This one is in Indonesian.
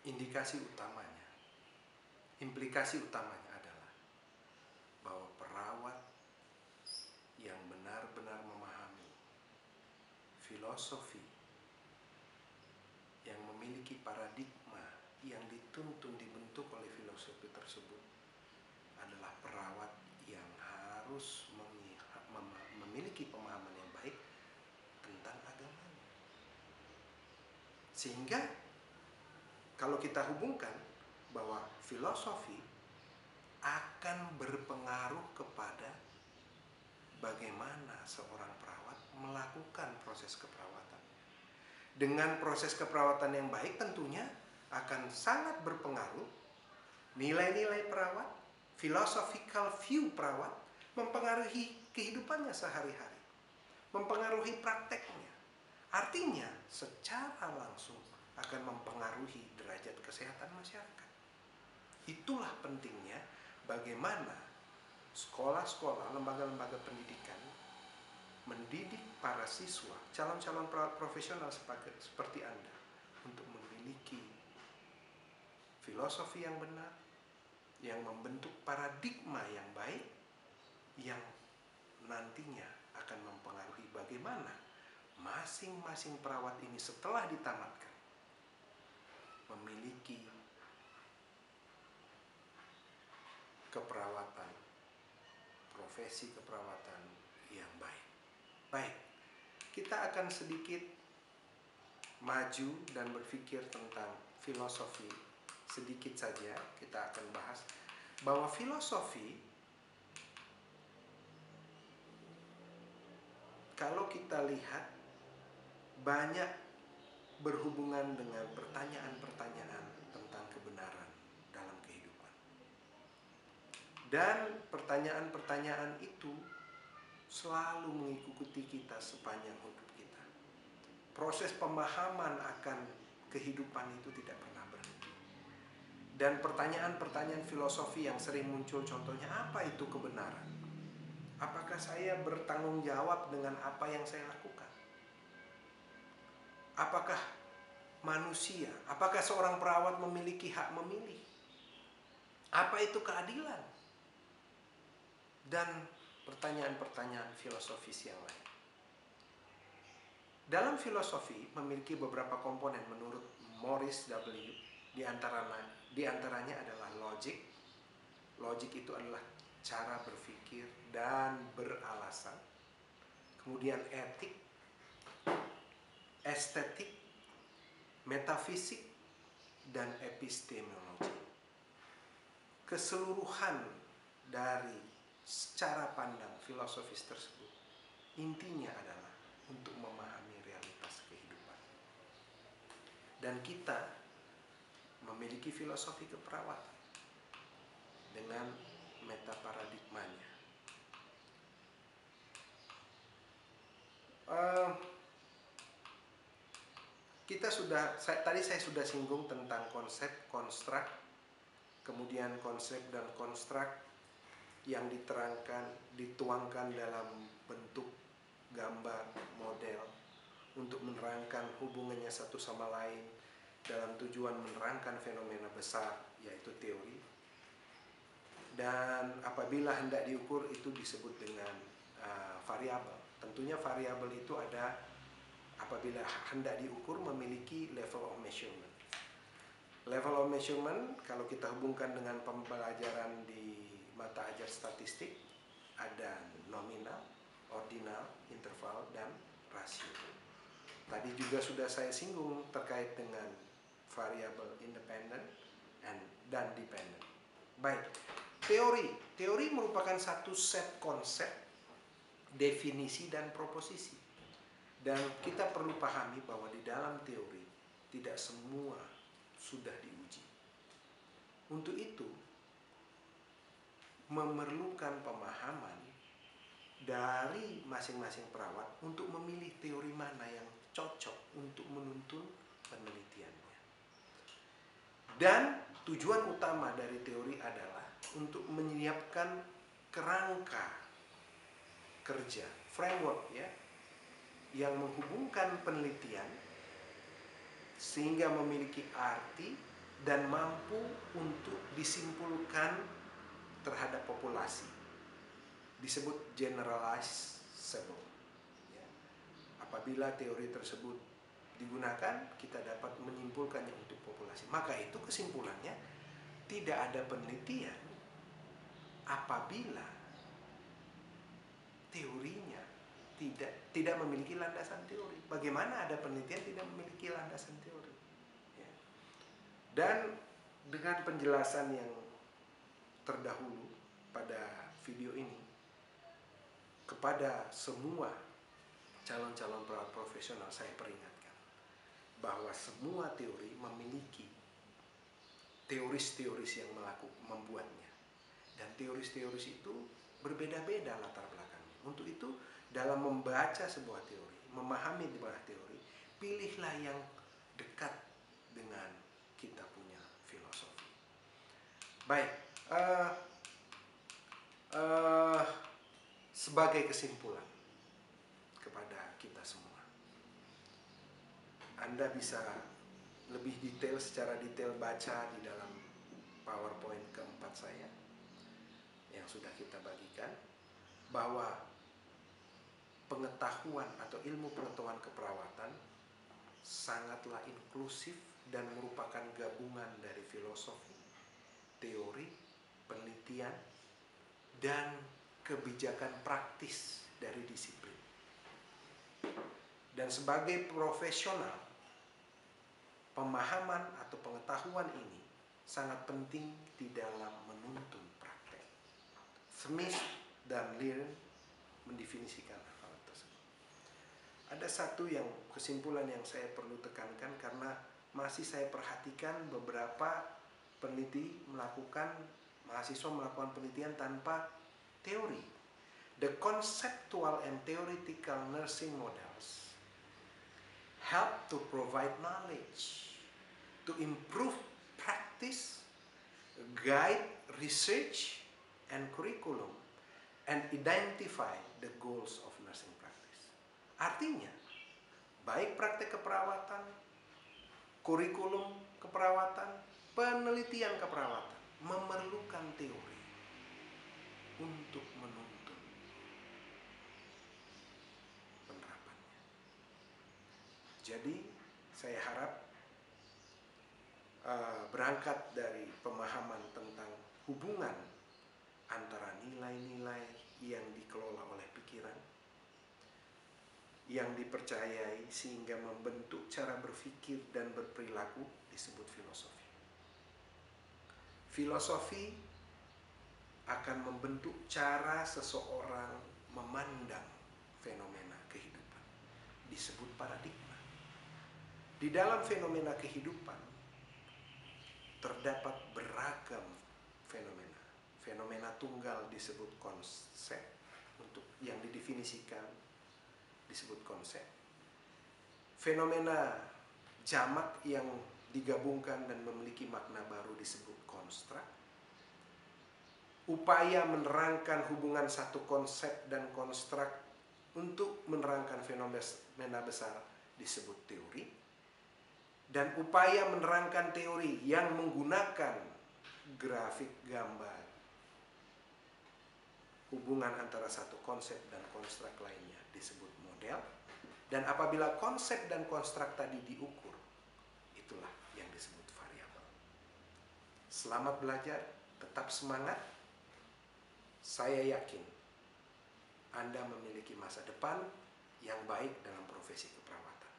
indikasi utamanya, implikasi utamanya adalah bahwa perawat yang benar-benar memahami filosofi, yang memiliki paradigma yang dituntun dibentuk oleh filosofi tersebut adalah perawat yang harus memiliki pemahaman yang baik tentang agamanya. Sehingga kalau kita hubungkan bahwa filosofi akan berpengaruh kepada bagaimana seorang perawat melakukan proses keperawatan. Dengan proses keperawatan yang baik tentunya akan sangat berpengaruh nilai-nilai perawat, philosophical view perawat, mempengaruhi kehidupannya sehari-hari, mempengaruhi prakteknya. Artinya secara langsung akan mempengaruhi derajat kesehatan masyarakat. Itulah pentingnya bagaimana sekolah-sekolah, lembaga-lembaga pendidikan mendidik para siswa, calon-calon perawat profesional seperti Anda untuk memiliki filosofi yang benar, yang membentuk paradigma yang baik, yang nantinya akan mempengaruhi bagaimana masing-masing perawat ini setelah ditamatkan memiliki keperawatan, profesi keperawatan yang baik. Baik, kita akan sedikit maju dan berpikir tentang filosofi. Sedikit saja kita akan bahas bahwa filosofi, kalau kita lihat, banyak berhubungan dengan pertanyaan-pertanyaan tentang kebenaran dalam kehidupan. Dan pertanyaan-pertanyaan itu selalu mengikuti kita sepanjang hidup kita. Proses pemahaman akan kehidupan itu tidak pernah berhenti. Dan pertanyaan-pertanyaan filosofi yang sering muncul, contohnya apa itu kebenaran? Apakah saya bertanggung jawab dengan apa yang saya lakukan? Apakah manusia, apakah seorang perawat memiliki hak memilih? Apa itu keadilan? Dan pertanyaan-pertanyaan filosofis yang lain. Dalam filosofi memiliki beberapa komponen menurut Morris W. Di antaranya adalah logic. Logic itu adalah cara berpikir dan beralasan. Kemudian etik, estetik, metafisik, dan epistemologi. Keseluruhan dari cara pandang filosofis tersebut intinya adalah untuk memahami realitas kehidupan. Dan kita memiliki filosofi keperawatan dengan metaparadigmanya. Tadi saya sudah singgung tentang konsep, konstruk, kemudian konsep dan konstruk yang dituangkan dalam bentuk gambar, model, untuk menerangkan hubungannya satu sama lain dalam tujuan menerangkan fenomena besar, yaitu teori. Dan apabila hendak diukur itu disebut dengan variabel. Tentunya variabel itu ada apabila hendak diukur memiliki level of measurement. Level of measurement kalau kita hubungkan dengan pembelajaran di mata ajar statistik, ada nominal, ordinal, interval, dan rasio. Tadi juga sudah saya singgung terkait dengan variabel independent dan dependent. Baik, teori merupakan satu set konsep, definisi, dan proposisi. Dan kita perlu pahami bahwa di dalam teori tidak semua sudah diuji. Untuk itu memerlukan pemahaman dari masing-masing perawat untuk memilih teori mana yang cocok untuk menuntun penelitiannya. Dan tujuan utama dari teori adalah untuk menyiapkan kerangka kerja, framework ya, yang menghubungkan penelitian sehingga memiliki arti dan mampu untuk disimpulkan terhadap populasi. Disebut generalizable. Ya. Apabila teori tersebut digunakan, kita dapat menyimpulkannya untuk populasi. Maka itu kesimpulannya, tidak ada penelitian apabila teorinya tidak memiliki landasan teori. Bagaimana ada penelitian tidak memiliki landasan teori? Ya. Dan dengan penjelasan yang terdahulu pada video ini, kepada semua calon-calon perawat profesional saya peringatkan bahwa semua teori memiliki teoris-teoris yang membuatnya, dan teoris-teoris itu berbeda-beda latar belakangnya. Untuk itu, dalam membaca sebuah teori, memahami sebuah teori, pilihlah yang dekat dengan kita punya filosofi. Baik, sebagai kesimpulan kepada kita semua, Anda bisa lebih detail, secara detail baca di dalam PowerPoint keempat saya yang sudah kita bagikan, bahwa pengetahuan atau ilmu pengetahuan keperawatan sangatlah inklusif dan merupakan gabungan dari filosofi, teori, penelitian, dan kebijakan praktis dari disiplin. Dan sebagai profesional, pemahaman atau pengetahuan ini sangat penting di dalam menuntun praktek. Smith dan Lear mendefinisikan hal tersebut. Ada satu kesimpulan yang saya perlu tekankan, karena masih saya perhatikan beberapa mahasiswa melakukan penelitian tanpa teori. The conceptual and theoretical nursing models help to provide knowledge, to improve practice, guide research and curriculum, and identify the goals of nursing practice. Artinya, baik praktek keperawatan, kurikulum keperawatan, penelitian keperawatan memerlukan teori untuk menuntun penerapannya. Jadi, saya harap berangkat dari pemahaman tentang hubungan antara nilai-nilai yang dikelola oleh pikiran, yang dipercayai sehingga membentuk cara berpikir dan berperilaku, disebut filosofi. Filosofi akan membentuk cara seseorang memandang fenomena kehidupan, disebut paradigma. Di dalam fenomena kehidupan terdapat beragam fenomena. Fenomena tunggal disebut konsep, untuk yang didefinisikan disebut konsep. Fenomena jamak yang digabungkan dan memiliki makna baru disebut konstruk. Upaya menerangkan hubungan satu konsep dan konstruk untuk menerangkan fenomena besar disebut teori. Dan upaya menerangkan teori yang menggunakan grafik gambar, hubungan antara satu konsep dan konstruk lainnya disebut model. Dan apabila konsep dan konstruk tadi diukur, itulah yang disebut variabel. Selamat belajar, tetap semangat. Saya yakin Anda memiliki masa depan yang baik dalam profesi keperawatan.